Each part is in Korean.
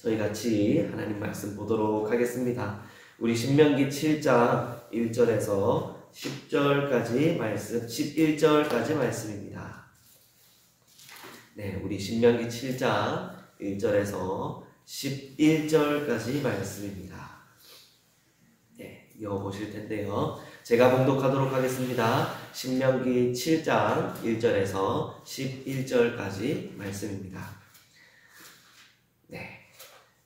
저희 같이 하나님 말씀 보도록 하겠습니다. 우리 신명기 7장 1절에서 10절까지 말씀, 11절까지 말씀입니다. 네, 우리 신명기 7장 1절에서 11절까지 말씀입니다. 네, 이어보실 텐데요. 제가 봉독하도록 하겠습니다. 신명기 7장 1절에서 11절까지 말씀입니다.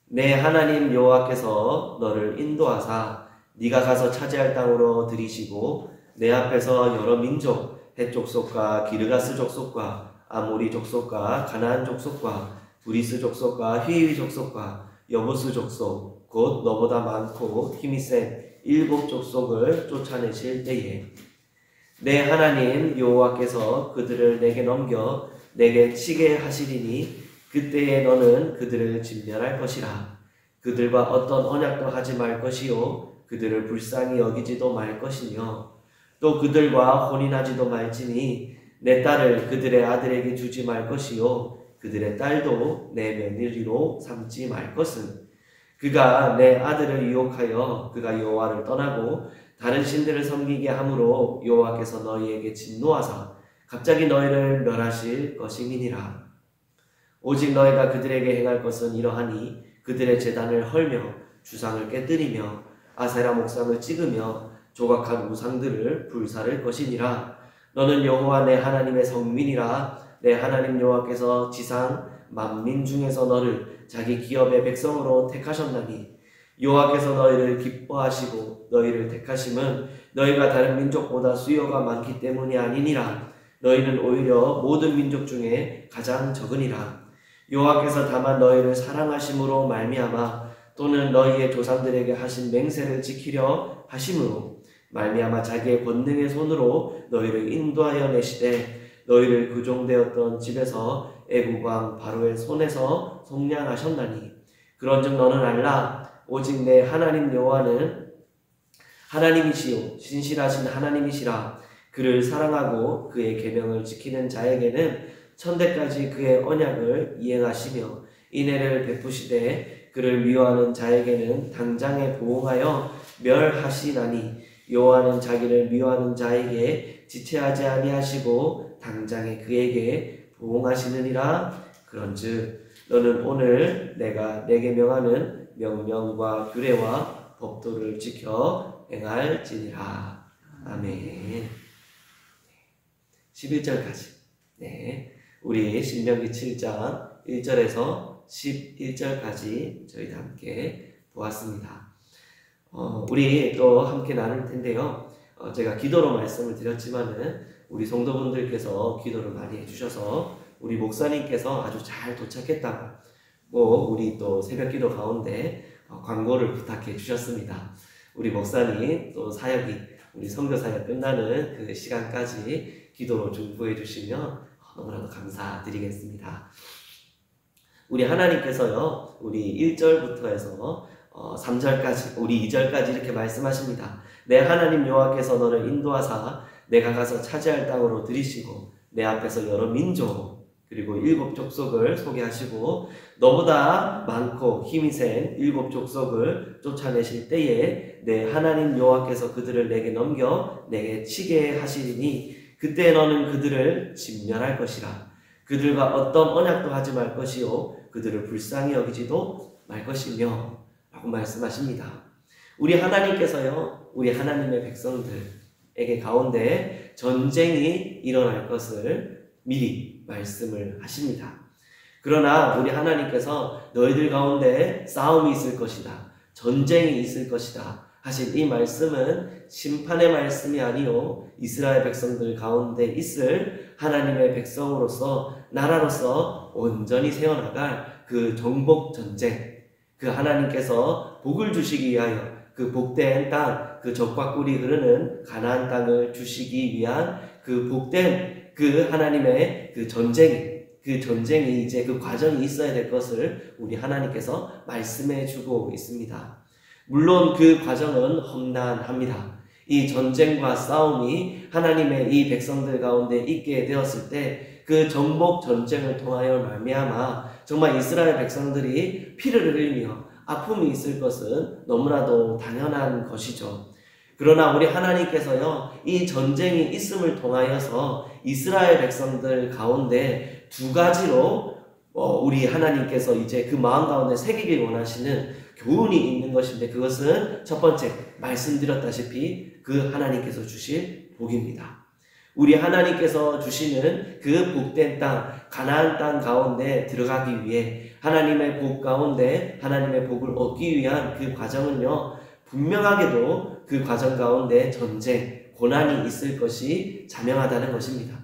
내 하나님 여호와께서 너를 인도하사 네가 가서 차지할 땅으로 들이시고 내 앞에서 여러 민족 헷 족속과 기르가스 족속과 아모리 족속과 가나안 족속과 브리스 족속과 휘위 족속과 여부스 족속 곧 너보다 많고 힘이 센 7 족속을 쫓아내실 때에 내 하나님 여호와께서 그들을 내게 넘겨 내게 치게 하시리니 그때에 너는 그들을 진멸할 것이라. 그들과 어떤 언약도 하지 말 것이요 그들을 불쌍히 여기지도 말 것이며 또 그들과 혼인하지도 말지니 내 딸을 그들의 아들에게 주지 말 것이요 그들의 딸도 내 며느리로 삼지 말 것은 그가 내 아들을 유혹하여 그가 여호와를 떠나고 다른 신들을 섬기게 함으로 여호와께서 너희에게 진노하사 갑자기 너희를 멸하실 것임이니라. 오직 너희가 그들에게 행할 것은 이러하니 그들의 제단을 헐며 주상을 깨뜨리며 아세라 목상을 찍으며 조각한 우상들을 불사를 것이니라. 너는 여호와 내 하나님의 성민이라. 내 하나님 여호와께서 지상 만민 중에서 너를 자기 기업의 백성으로 택하셨나니 여호와께서 너희를 기뻐하시고 너희를 택하심은 너희가 다른 민족보다 수요가 많기 때문이 아니니라. 너희는 오히려 모든 민족 중에 가장 적으니라. 여호와께서 다만 너희를 사랑하심으로 말미암아 또는 너희의 조상들에게 하신 맹세를 지키려 하심으로 말미암아 자기의 권능의 손으로 너희를 인도하여 내시되 너희를 구종되었던 집에서 애굽 왕 바로의 손에서 속량하셨나니 그런즉 너는 알라. 오직 내 하나님 여호와는 하나님이시요 신실하신 하나님이시라. 그를 사랑하고 그의 계명을 지키는 자에게는 천대까지 그의 언약을 이행하시며 인애를 베푸시되 그를 미워하는 자에게는 당장에 보응하여 멸하시나니 여호와는 자기를 미워하는 자에게 지체하지 아니하시고 당장에 그에게 보응하시느니라. 그런즉 너는 오늘 내가 내게 명하는 명령과 규례와 법도를 지켜 행할지니라. 아멘. 11절까지. 네. 우리 신명기 7장 1절에서 11절까지 저희 함께 보았습니다. 우리 또 함께 나눌 텐데요. 제가 기도로 말씀을 드렸지만은 우리 성도분들께서 기도를 많이 해주셔서 우리 목사님께서 아주 잘 도착했다고 우리 또 새벽 기도 가운데 광고를 부탁해 주셨습니다. 우리 목사님 또 사역이 우리 선교 사역 끝나는 그 시간까지 기도로 중보해 주시면 너무나도 감사드리겠습니다. 우리 하나님께서요, 우리 1절부터 해서 3절까지, 우리 2절까지 이렇게 말씀하십니다. 내 하나님 여호와께서 너를 인도하사 내가 가서 차지할 땅으로 들이시고 내 앞에서 여러 민족 그리고 7 족속을 소개하시고 너보다 많고 힘이 센 7 족속을 쫓아내실 때에 내 하나님 여호와께서 그들을 내게 넘겨 내게 치게 하시리니 그때 너는 그들을 진멸할 것이라. 그들과 어떤 언약도 하지 말 것이요 그들을 불쌍히 여기지도 말 것이며 라고 말씀하십니다. 우리 하나님께서요 우리 하나님의 백성들에게 가운데 전쟁이 일어날 것을 미리 말씀을 하십니다. 그러나 우리 하나님께서 너희들 가운데 싸움이 있을 것이다, 전쟁이 있을 것이다 하신 이 말씀은 심판의 말씀이 아니요 이스라엘 백성들 가운데 있을 하나님의 백성으로서 나라로서 온전히 세워나갈 그 정복 전쟁, 그 하나님께서 복을 주시기 위하여 그 복된 땅, 그 젖과 꿀이 흐르는 가나안 땅을 주시기 위한 그 복된 그 하나님의 그 전쟁이 이제 그 과정이 있어야 될 것을 우리 하나님께서 말씀해 주고 있습니다. 물론 그 과정은 험난합니다. 이 전쟁과 싸움이 하나님의 이 백성들 가운데 있게 되었을 때 그 정복 전쟁을 통하여 말미암아 정말 이스라엘 백성들이 피를 흘리며 아픔이 있을 것은 너무나도 당연한 것이죠. 그러나 우리 하나님께서요, 이 전쟁이 있음을 통하여서 이스라엘 백성들 가운데 두 가지로 우리 하나님께서 이제 그 마음 가운데 새기길 원하시는 교훈이 있는 것인데, 그것은 첫 번째 말씀드렸다시피 그 하나님께서 주실 복입니다. 우리 하나님께서 주시는 그 복된 땅, 가나안 땅 가운데 들어가기 위해 하나님의 복 가운데 하나님의 복을 얻기 위한 그 과정은요, 분명하게도 그 과정 가운데 전쟁, 고난이 있을 것이 자명하다는 것입니다.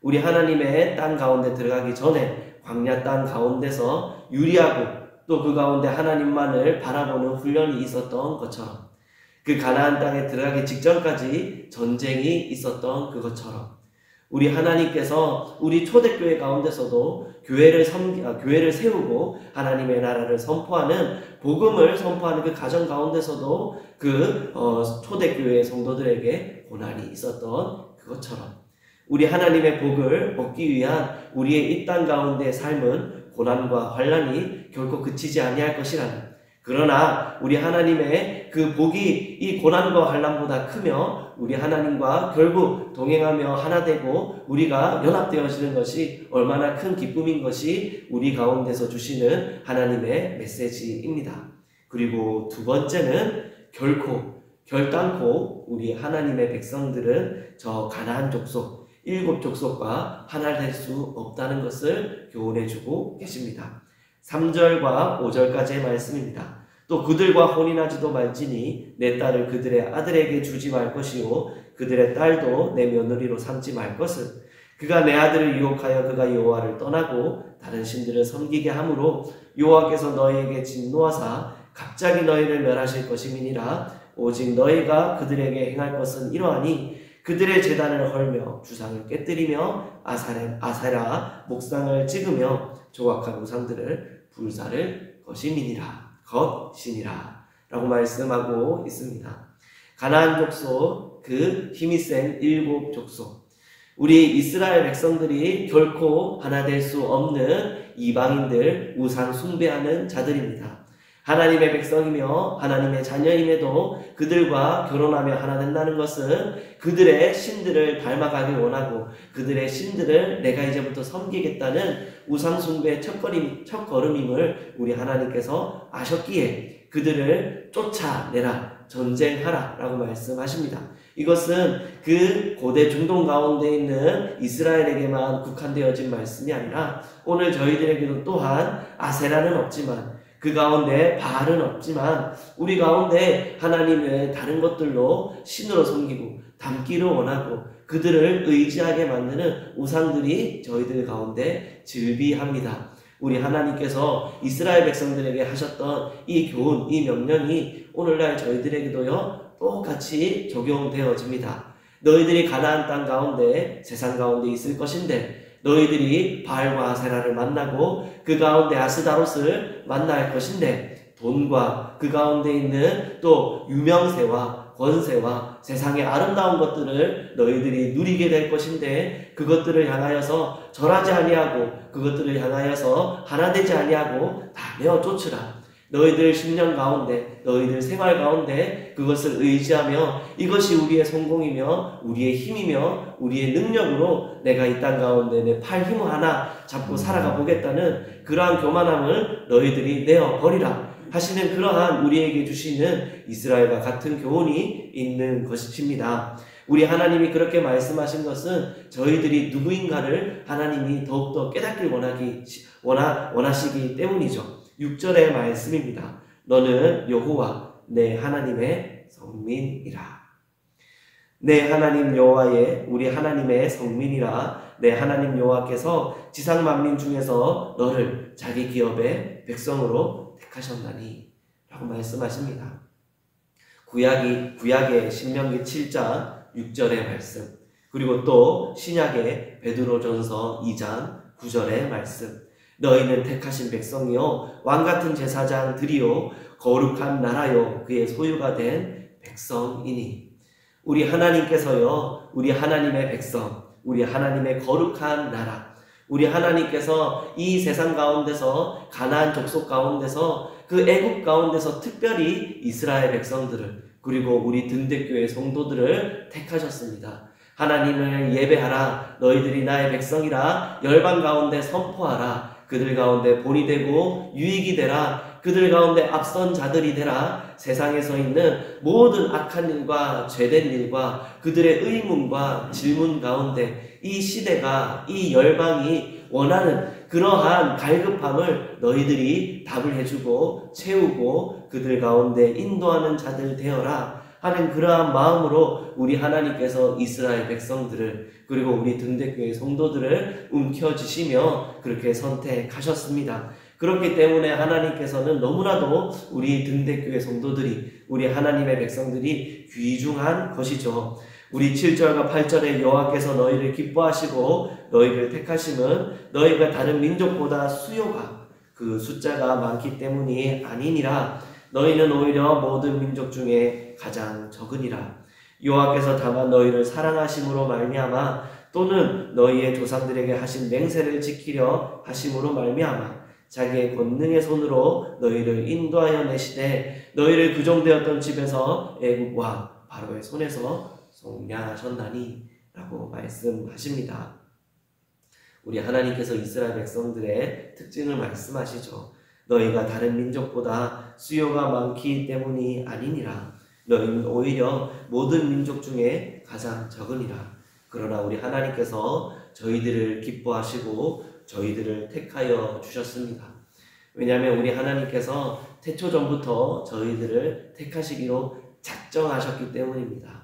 우리 하나님의 땅 가운데 들어가기 전에 광야 땅 가운데서 유리하고 또 그 가운데 하나님만을 바라보는 훈련이 있었던 것처럼, 그 가나안 땅에 들어가기 직전까지 전쟁이 있었던 그것처럼, 우리 하나님께서 우리 초대교회 가운데서도 교회를 세우고 하나님의 나라를 선포하는, 복음을 선포하는 그 가정 가운데서도 그 초대교회 성도들에게 고난이 있었던 그것처럼, 우리 하나님의 복을 얻기 위한 우리의 이 땅 가운데 삶은 고난과 환난이 결코 그치지 아니할 것이라는, 그러나 우리 하나님의 그 복이 이 고난과 환난보다 크며 우리 하나님과 결국 동행하며 하나 되고 우리가 연합되어지는 것이 얼마나 큰 기쁨인 것이 우리 가운데서 주시는 하나님의 메시지입니다. 그리고 두 번째는 결단코 우리 하나님의 백성들은 저 가나안 족속, 7 족속과 하나 될 수 없다는 것을 교훈해주고 계십니다. 3절과 5절까지의 말씀입니다. 또 그들과 혼인하지도 말지니 내 딸을 그들의 아들에게 주지 말 것이요 그들의 딸도 내 며느리로 삼지 말 것을. 그가 내 아들을 유혹하여 그가 여호와를 떠나고 다른 신들을 섬기게 하므로 여호와께서 너희에게 진노하사 갑자기 너희를 멸하실 것임이니라. 오직 너희가 그들에게 행할 것은 이러하니 그들의 제단을 헐며 주상을 깨뜨리며 아세라 목상을 찍으며 조각한 우상들을 불사를 것이니라 라고 말씀하고 있습니다. 가나안 족속, 그 힘이 센 7 족속, 우리 이스라엘 백성들이 결코 하나 될 수 없는 이방인들, 우상 숭배하는 자들입니다. 하나님의 백성이며 하나님의 자녀임에도 그들과 결혼하며 하나 된다는 것은 그들의 신들을 닮아가길 원하고 그들의 신들을 내가 이제부터 섬기겠다는 우상숭배의 첫걸음임을 우리 하나님께서 아셨기에 그들을 쫓아내라, 전쟁하라 라고 말씀하십니다. 이것은 그 고대 중동 가운데 있는 이스라엘에게만 국한되어진 말씀이 아니라 오늘 저희들에게도 또한 아세라는 없지만, 그 가운데 바알은 없지만 우리 가운데 하나님의 다른 것들로 신으로 섬기고 닮기를 원하고 그들을 의지하게 만드는 우상들이 저희들 가운데 즐비합니다. 우리 하나님께서 이스라엘 백성들에게 하셨던 이 교훈, 이 명령이 오늘날 저희들에게도요 똑같이 적용되어집니다. 너희들이 가나안 땅 가운데, 세상 가운데 있을 것인데 너희들이 바알과 아세라를 만나고 그 가운데 아스다롯을 만날 것인데, 돈과 그 가운데 있는 또 유명세와 권세와 세상의 아름다운 것들을 너희들이 누리게 될 것인데, 그것들을 향하여서 절하지 아니하고 그것들을 향하여서 하나 되지 아니하고 다 내어 쫓으라. 너희들 심령 가운데, 너희들 생활 가운데 그것을 의지하며 이것이 우리의 성공이며 우리의 힘이며 우리의 능력으로 내가 이 땅 가운데 내 팔 힘을 하나 잡고 살아가 보겠다는 그러한 교만함을 너희들이 내어버리라 하시는, 그러한 우리에게 주시는 이스라엘과 같은 교훈이 있는 것입니다. 우리 하나님이 그렇게 말씀하신 것은 저희들이 누구인가를 하나님이 더욱더 깨닫길 원하시기 때문이죠. 6절의 말씀입니다. 너는 여호와 내 하나님의 성민이라. 내 하나님 여호와의, 우리 하나님의 성민이라. 내 하나님 여호와께서 지상 만민 중에서 너를 자기 기업의 백성으로 택하셨나니 라고 말씀하십니다. 구약의 신명기 7장 6절의 말씀, 그리고 또 신약의 베드로전서 2장 9절의 말씀. 너희는 택하신 백성이요 왕같은 제사장들이요 거룩한 나라요 그의 소유가 된 백성이니. 우리 하나님께서요 우리 하나님의 백성, 우리 하나님의 거룩한 나라, 우리 하나님께서 이 세상 가운데서 가나안 족속 가운데서 그 애굽 가운데서 특별히 이스라엘 백성들을 그리고 우리 등대교회 성도들을 택하셨습니다. 하나님을 예배하라. 너희들이 나의 백성이라. 열방 가운데 선포하라. 그들 가운데 본이 되고 유익이 되라. 그들 가운데 앞선 자들이 되라. 세상에서 있는 모든 악한 일과 죄된 일과 그들의 의문과 질문 가운데 이 시대가 이 열방이 원하는 그러한 갈급함을 너희들이 답을 해주고 채우고 그들 가운데 인도하는 자들 되어라 하는 그러한 마음으로 우리 하나님께서 이스라엘 백성들을 그리고 우리 등대교회 성도들을 움켜쥐시며 그렇게 선택하셨습니다. 그렇기 때문에 하나님께서는 너무나도 우리 등대교회 성도들이 우리 하나님의 백성들이 귀중한 것이죠. 우리 7절과 8절에 여호와께서 너희를 기뻐하시고 너희를 택하심은 너희가 다른 민족보다 수요가 그 숫자가 많기 때문이 아니니라. 너희는 오히려 모든 민족 중에 가장 적으니라. 여호와께서 다만 너희를 사랑하심으로 말미암아 또는 너희의 조상들에게 하신 맹세를 지키려 하심으로 말미암아 자기의 권능의 손으로 너희를 인도하여 내시되 너희를 규정되었던 집에서 애굽 왕 바로의 손에서 속량하셨나니 라고 말씀하십니다. 우리 하나님께서 이스라엘 백성들의 특징을 말씀하시죠. 너희가 다른 민족보다 수요가 많기 때문이 아니니라. 너희는 오히려 모든 민족 중에 가장 적으니라. 그러나 우리 하나님께서 저희들을 기뻐하시고 저희들을 택하여 주셨습니다. 왜냐하면 우리 하나님께서 태초 전부터 저희들을 택하시기로 작정하셨기 때문입니다.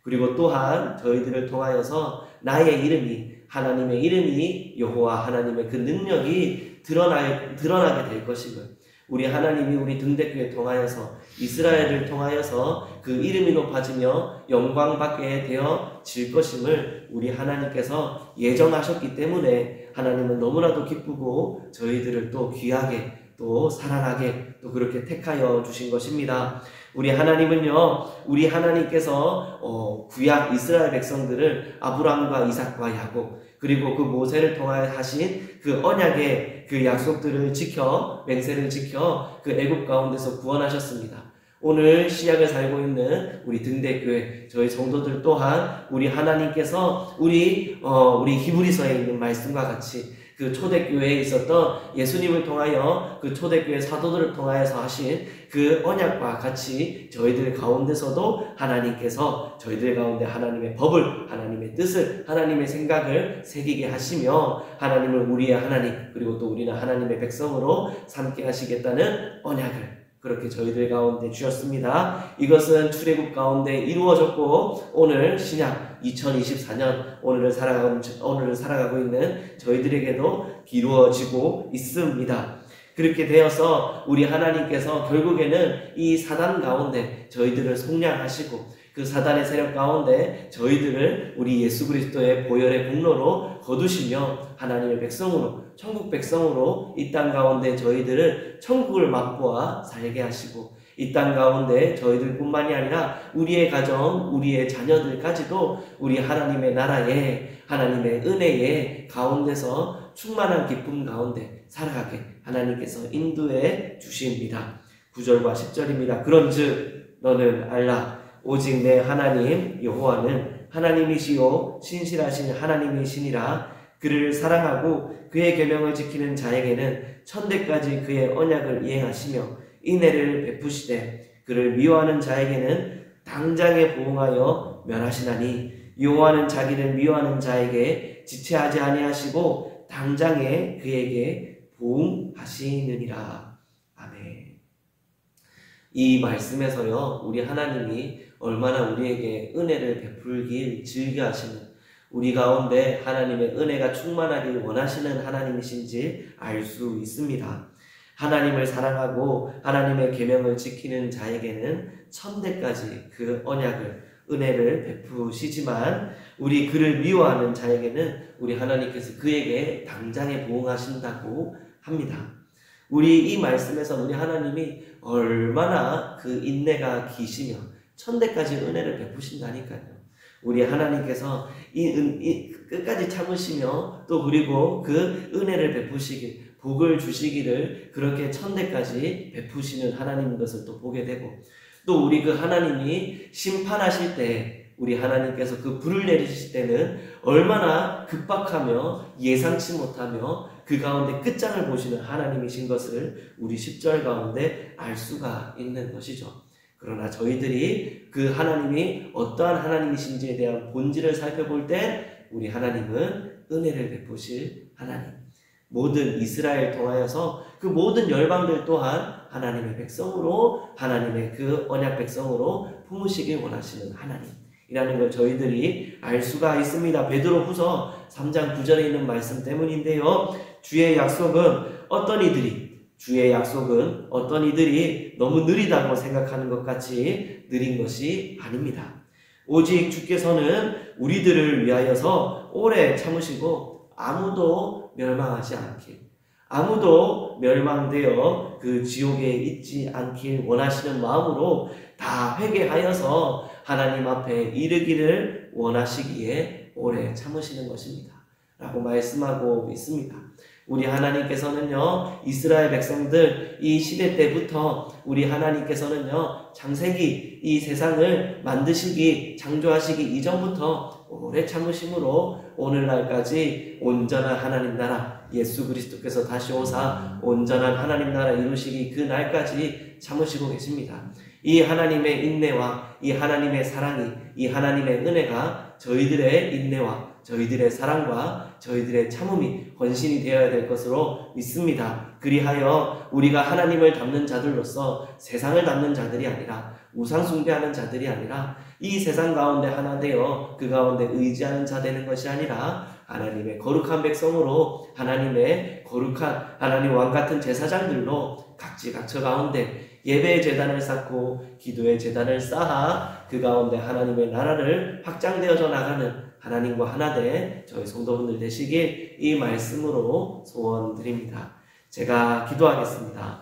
그리고 또한 저희들을 통하여서 나의 이름이 하나님의 이름이 여호와 하나님의 그 능력이 드러나게 될 것임을 우리 하나님이 우리 등대교회 통하여서 이스라엘을 통하여서 그 이름이 높아지며 영광받게 되어질 것임을 우리 하나님께서 예정하셨기 때문에 하나님은 너무나도 기쁘고 저희들을 또 귀하게 또 사랑하게 또 그렇게 택하여 주신 것입니다. 우리 하나님은요, 우리 하나님께서 구약 이스라엘 백성들을 아브람과 이삭과 야곱 그리고 그 모세를 통하여 하신 그 언약의 그 약속들을 지켜 맹세를 지켜 그 애굽 가운데서 구원하셨습니다. 오늘 시약을 살고 있는 우리 등대교회 저희 성도들 또한 우리 하나님께서 우리 히브리서에 있는 말씀과 같이 그 초대교회에 있었던 예수님을 통하여 그 초대교회 사도들을 통하여서 하신 그 언약과 같이 저희들 가운데서도 하나님께서 저희들 가운데 하나님의 법을 하나님의 뜻을 하나님의 생각을 새기게 하시며 하나님을 우리의 하나님 그리고 또 우리는 하나님의 백성으로 삼게 하시겠다는 언약을 그렇게 저희들 가운데 주셨습니다. 이것은 출애굽 가운데 이루어졌고 오늘 신약 2024년 오늘을 살아가고 있는 저희들에게도 이루어지고 있습니다. 그렇게 되어서 우리 하나님께서 결국에는 이 사단 가운데 저희들을 속량하시고 그 사단의 세력 가운데 저희들을 우리 예수 그리스도의 보혈의 공로로 거두시며 하나님의 백성으로 천국 백성으로 이 땅 가운데 저희들을 천국을 맛보아 살게 하시고 이 땅 가운데 저희들뿐만이 아니라 우리의 가정, 우리의 자녀들까지도 우리 하나님의 나라에 하나님의 은혜의 가운데서 충만한 기쁨 가운데 살아가게 하나님께서 인도해 주십니다. 9절과 10절입니다. 그런즉 너는 알라 오직 내 하나님 여호와는 하나님이시요 신실하신 하나님이시니라. 그를 사랑하고 그의 계명을 지키는 자에게는 천대까지 그의 언약을 이행하시며 인애를 베푸시되 그를 미워하는 자에게는 당장에 보응하여 멸하시나니 여호와는 자기를 미워하는 자에게 지체하지 아니하시고 당장에 그에게 보응하시느니라. 아멘. 이 말씀에서요 우리 하나님이 얼마나 우리에게 은혜를 베풀길 즐겨하시는 우리 가운데 하나님의 은혜가 충만하길 원하시는 하나님이신지 알 수 있습니다. 하나님을 사랑하고 하나님의 계명을 지키는 자에게는 천대까지 그 언약을 은혜를 베푸시지만 우리 그를 미워하는 자에게는 우리 하나님께서 그에게 당장에 보응하신다고 합니다. 우리 이 말씀에서 우리 하나님이 얼마나 그 인내가 기시며 천대까지 은혜를 베푸신다니까요. 우리 하나님께서 끝까지 참으시며 또 그리고 그 은혜를 베푸시길, 복을 주시기를 그렇게 천대까지 베푸시는 하나님인 것을 또 보게 되고, 또 우리 그 하나님이 심판하실 때 우리 하나님께서 그 불을 내리실 때는 얼마나 급박하며 예상치 못하며 그 가운데 끝장을 보시는 하나님이신 것을 우리 10절 가운데 알 수가 있는 것이죠. 그러나 저희들이 그 하나님이 어떠한 하나님이신지에 대한 본질을 살펴볼 때 우리 하나님은 은혜를 베푸실 하나님, 모든 이스라엘 통하여서 그 모든 열방들 또한 하나님의 백성으로, 하나님의 그 언약 백성으로 품으시길 원하시는 하나님이라는 걸 저희들이 알 수가 있습니다. 베드로후서 3장 9절에 있는 말씀 때문인데요. 주의 약속은 어떤 이들이 너무 느리다고 생각하는 것 같이 느린 것이 아닙니다. 오직 주께서는 우리들을 위하여서 오래 참으시고 아무도 멸망하지 않길, 아무도 멸망되어 그 지옥에 있지 않길 원하시는 마음으로 다 회개하여서 하나님 앞에 이르기를 원하시기에 오래 참으시는 것입니다. 라고 말씀하고 있습니다. 우리 하나님께서는요, 이스라엘 백성들 이 시대 때부터 우리 하나님께서는요, 창세기 이 세상을 만드시기, 창조하시기 이전부터 오래 참으심으로 오늘날까지 온전한 하나님 나라, 예수 그리스도께서 다시 오사 온전한 하나님 나라 이루시기 그 날까지 참으시고 계십니다. 이 하나님의 인내와 이 하나님의 사랑이, 이 하나님의 은혜가 저희들의 인내와 저희들의 사랑과 저희들의 참음이 헌신이 되어야 될 것으로 믿습니다. 그리하여 우리가 하나님을 닮는 자들로서 세상을 닮는 자들이 아니라, 우상 숭배하는 자들이 아니라, 이 세상 가운데 하나 되어 그 가운데 의지하는 자 되는 것이 아니라 하나님의 거룩한 백성으로, 하나님의 거룩한 하나님 왕같은 제사장들로 각지각처 가운데 예배의 제단을 쌓고 기도의 제단을 쌓아 그 가운데 하나님의 나라를 확장되어져 나가는 하나님과 하나 된 저희 성도분들 되시길 이 말씀으로 소원드립니다. 제가 기도하겠습니다.